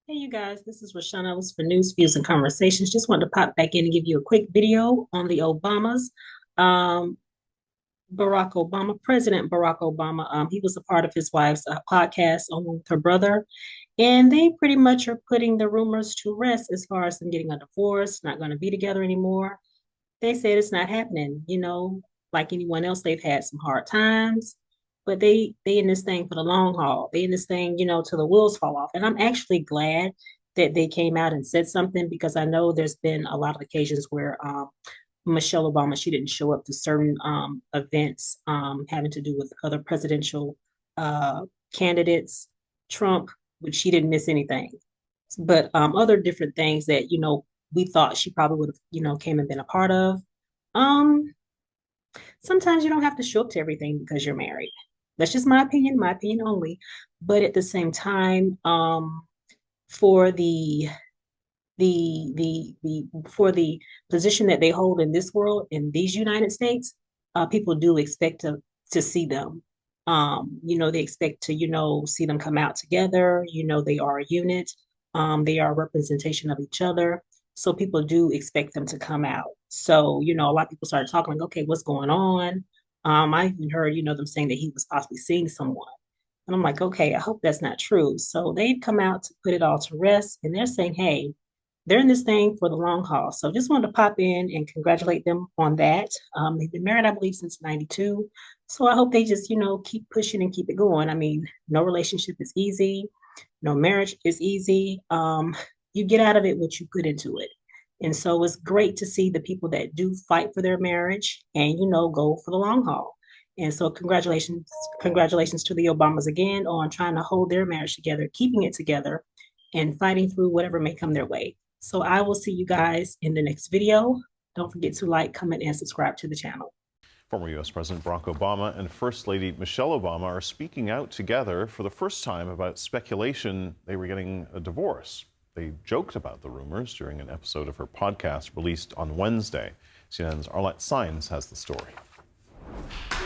Hey, you guys, this is Rashana Ellis for News, Views, and Conversations. Just wanted to pop back in and give you a quick video on the Obamas. Um, Barack Obama, President Barack Obama, he was a part of his wife's podcast along with her brother, and they pretty much are putting the rumors to rest as far as them getting a divorce, not going to be together anymore. They said it's not happening, like anyone else, they've had some hard times, but they in this thing for the long haul. They in this thing, till the wheels fall off. And I'm actually glad that they came out and said something because I know there's been a lot of occasions where Michelle Obama, she didn't show up to certain events having to do with other presidential candidates, Trump, which she didn't miss anything. But other different things that, we thought she probably would have, came and been a part of. Um, Sometimes you don't have to show up to everything because you're married. That's just my opinion only. But at the same time, for the position that they hold in this world, in these United States, people do expect to see them. They expect to, see them come out together. They are a unit. They are a representation of each other. So people do expect them to come out. So, a lot of people started talking like, okay, what's going on? I even heard, them saying that he was possibly seeing someone. And I'm like, okay, I hope that's not true. So they've come out to put it all to rest and they're saying, hey, they're in this thing for the long haul. So just wanted to pop in and congratulate them on that. They've been married, I believe, since 92. So I hope they just, keep pushing and keep it going. I mean, no relationship is easy. No marriage is easy. You get out of it what you put into it. And so it's great to see the people that do fight for their marriage and, go for the long haul. And so congratulations to the Obamas again on trying to hold their marriage together, keeping it together, and fighting through whatever may come their way. So I will see you guys in the next video. Don't forget to like, comment, and subscribe to the channel. Former U.S. President Barack Obama and First Lady Michelle Obama are speaking out together for the first time about speculation they were getting a divorce. They joked about the rumors during an episode of her podcast released on Wednesday. CNN's Arlette Saenz has the story.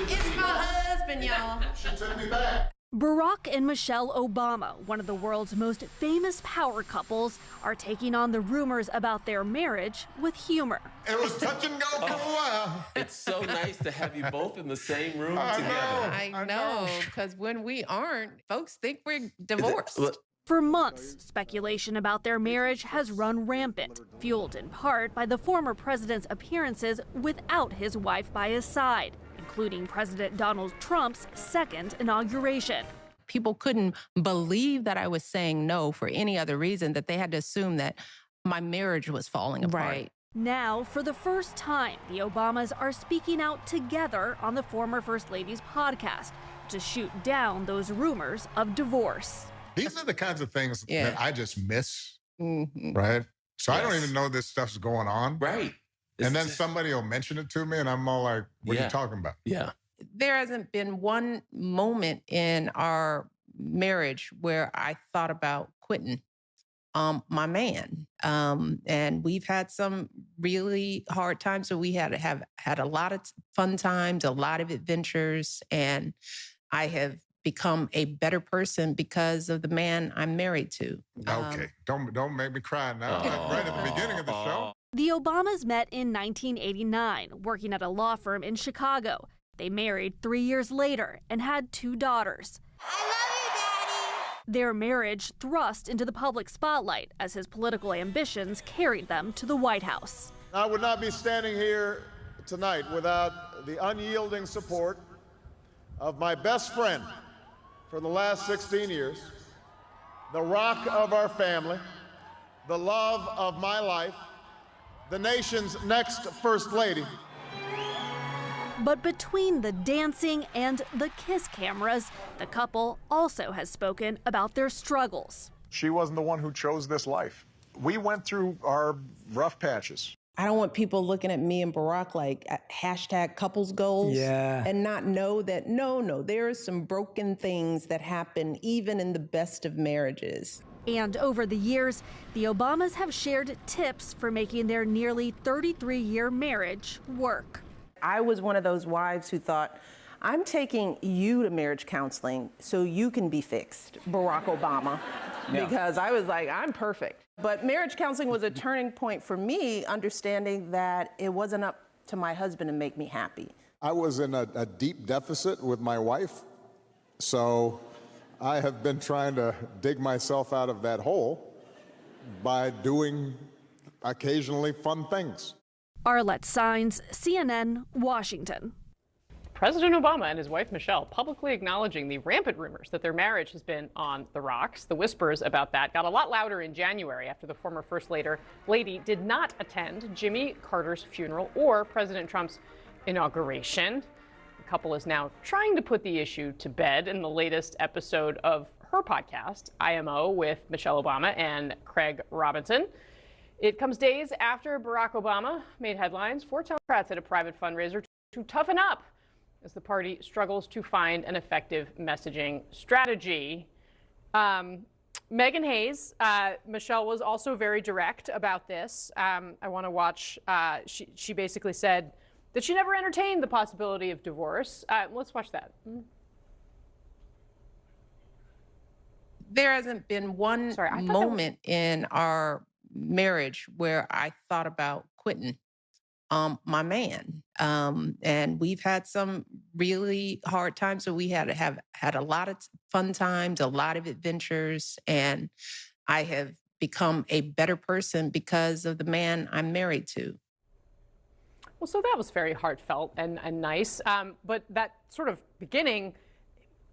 It's my husband, y'all. She took me back. Barack and Michelle Obama, one of the world's most famous power couples, are taking on the rumors about their marriage with humor. It was touch and go for a while. It's so nice to have you both in the same room I together. know. I know, because when we aren't, folks think we're divorced. For months, speculation about their marriage has run rampant, fueled in part by the former president's appearances without his wife by his side, including President Donald Trump's second inauguration. People couldn't believe that I was saying no for any other reason, that they had to assume that my marriage was falling apart. Right. Now, for the first time, the Obamas are speaking out together on the former First Lady's podcast to shoot down those rumors of divorce. These are the kinds of things Yeah. that I just miss, Mhm. right? So I don't Yes. even know this stuff's going on. Right. And then It's- somebody will mention it to me, and I'm all like, what are Yeah. you talking about? Yeah. There hasn't been one moment in our marriage where I thought about quitting my man. And we've had some really hard times. So we have had a lot of fun times, a lot of adventures, and I have become a better person because of the man I'm married to. Okay, don't make me cry now. Oh. Right at the beginning of the show. The Obamas met in 1989, working at a law firm in Chicago. They married 3 years later and had 2 daughters. I love you, Daddy. Their marriage thrust into the public spotlight as his political ambitions carried them to the White House. I would not be standing here tonight without the unyielding support of my best friend for the last 16 years, the rock of our family, the love of my life, the nation's next First Lady. But between the dancing and the kiss cameras, the couple also has spoken about their struggles. She wasn't the one who chose this life. We went through our rough patches. I don't want people looking at me and Barack like hashtag couples goals and not know that, no, there are some broken things that happen even in the best of marriages. And over the years, the Obamas have shared tips for making their nearly 33-year marriage work. I was one of those wives who thought, I'm taking you to marriage counseling so you can be fixed, Barack Obama. because I was like, I'm perfect. But marriage counseling was a turning point for me, understanding that it wasn't up to my husband to make me happy. I was in a deep deficit with my wife, so I have been trying to dig myself out of that hole by doing occasionally fun things. Arlette Saenz, CNN, Washington. President Obama and his wife Michelle publicly acknowledging the rampant rumors that their marriage has been on the rocks. The whispers about that got a lot louder in January after the former First Lady did not attend Jimmy Carter's funeral or President Trump's inauguration. The couple is now trying to put the issue to bed in the latest episode of her podcast, IMO, with Michelle Obama and Craig Robinson. It comes days after Barack Obama made headlines for Democrats at a private fundraiser to toughen up as the party struggles to find an effective messaging strategy. Meghan Hayes, Michelle was also very direct about this. I want to watch. She basically said that she never entertained the possibility of divorce. Let's watch that. There hasn't been one moment in our marriage where I thought about quitting my man. And we've had some really hard times. So we have had a lot of fun times, a lot of adventures, and I have become a better person because of the man I'm married to. Well, so that was very heartfelt and nice. But that sort of beginning,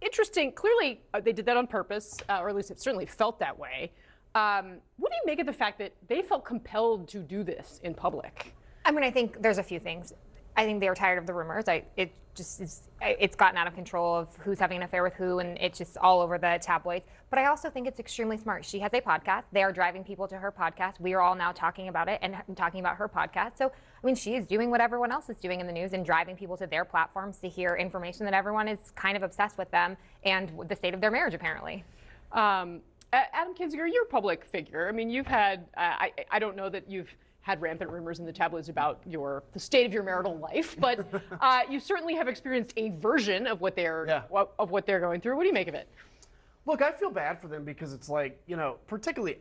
interesting. Clearly, they did that on purpose, or at least it certainly felt that way. What do you make of the fact that they felt compelled to do this in public? I mean, I think there's a few things. I think they were tired of the rumors. It's gotten out of control of who's having an affair with who, and it's just all over the tabloids. But I also think it's extremely smart. She has a podcast. They are driving people to her podcast. We are all now talking about it and talking about her podcast. So, I mean, she is doing what everyone else is doing in the news and driving people to their platforms to hear information that everyone is kind of obsessed with them and the state of their marriage, apparently. Adam Kinzinger, you're a public figure. I mean, you've had, I don't know that you've had rampant rumors in the tabloids about the state of your marital life, but you certainly have experienced a version of what they're going through. What do you make of it? Look, I feel bad for them because it's like, particularly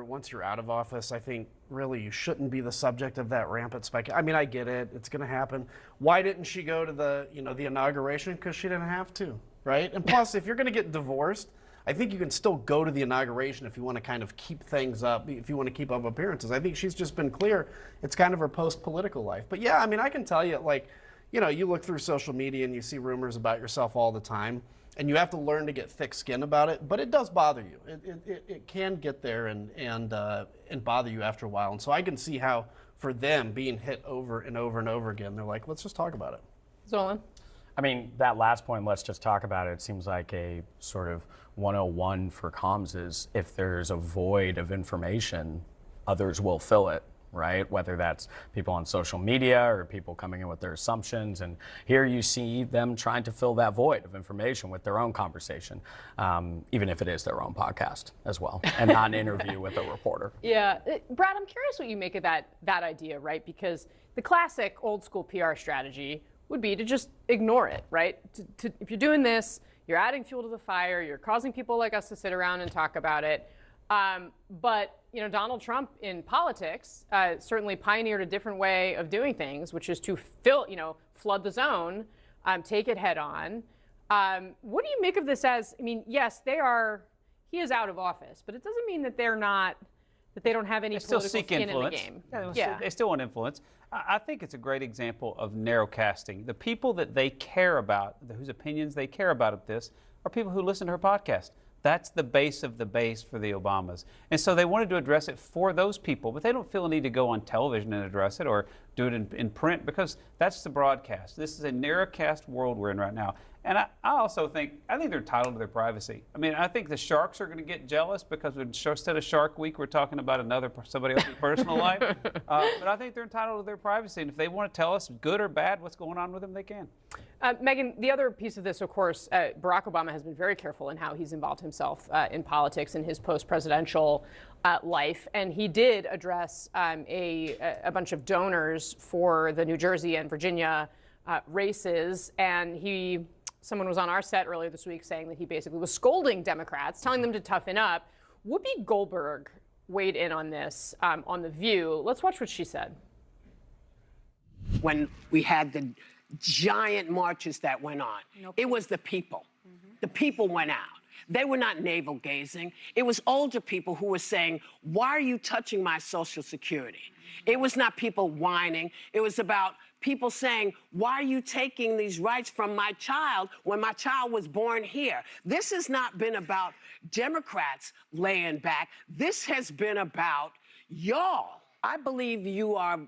once you're out of office, I think really you shouldn't be the subject of that rampant speculation. I mean, I get it. It's going to happen. Why didn't she go to the inauguration? Because she didn't have to, right? And plus, if you're going to get divorced, I think you can still go to the inauguration if you want to kind of keep things up, if you want to keep up appearances. I think she's just been clear. It's kind of her post-political life. But yeah, I mean, I can tell you, you look through social media and you see rumors about yourself all the time, and you have to learn to get thick skin about it. But it does bother you. It can get there and bother you after a while. And so I can see how, for them, being hit over and over and over again, they're like, let's just talk about it. Zolan? I mean, that last point, let's just talk about it, seems like a sort of 101 for comms is if there's a void of information, others will fill it, right? Whether that's people on social media or people coming in with their assumptions. And here you see them trying to fill that void of information with their own conversation, even if it is their own podcast as well, and not an interview with a reporter. Yeah. Brad, I'm curious what you make of that idea, right? Because the classic old school PR strategy would be to just ignore it, right? If you're doing this, you're adding fuel to the fire, you're causing people like us to sit around and talk about it. But Donald Trump in politics certainly pioneered a different way of doing things, which is to flood the zone, take it head on. What do you make of this as, I mean, yes, he is out of office, but it doesn't mean that they don't have any political skin in the game. Yeah. They still want influence. I think it's a great example of narrowcasting. The people that they care about, whose opinions they care about this, are people who listen to her podcast. That's the base of the base for the Obamas. And so they wanted to address it for those people, but they don't feel a need to go on television and address it or do it in print because that's the broadcast. This is a narrowcast world we're in right now. And I also think they're entitled to their privacy. I mean, I think the sharks are going to get jealous because instead of Shark Week, we're talking about somebody else's personal life. But I think they're entitled to their privacy. And if they want to tell us good or bad what's going on with them, they can. Megan, the other piece of this, of course, Barack Obama has been very careful in how he's involved himself in politics in his post-presidential life. And he did address a bunch of donors for the New Jersey and Virginia races. And someone was on our set earlier this week saying that he basically was scolding Democrats, telling them to toughen up. Whoopi Goldberg weighed in on this on The View. Let's watch what she said. When we had the giant marches that went on, it was the people. The people went out. They were not navel gazing. It was older people who were saying, why are you touching my Social Security? It was not people whining. It was about people saying, why are you taking these rights from my child when my child was born here? This has not been about Democrats laying back. This has been about y'all. I believe you are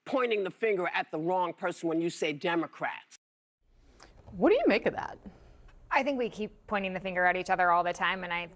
pointing the finger at the wrong person when you say Democrats. What do you make of that? I think we keep pointing the finger at each other all the time, and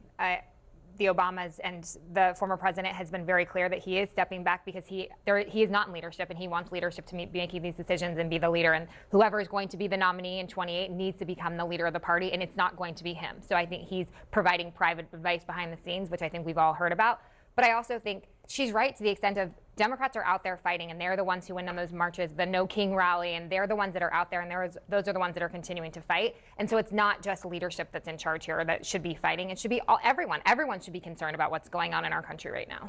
the Obamas and the former president has been very clear that he is stepping back because he is not in leadership, and he wants leadership to be making these decisions and be the leader. And whoever is going to be the nominee in 28 needs to become the leader of the party, and it's not going to be him. So I think he's providing private advice behind the scenes, which I think we've all heard about. But I also think she's right to the extent of Democrats are out there fighting, and they're the ones who win on those marches, the No King rally, and they're the ones that are out there, and those are the ones that are continuing to fight. And so it's not just leadership that's in charge here that should be fighting. It should be everyone. Everyone should be concerned about what's going on in our country right now.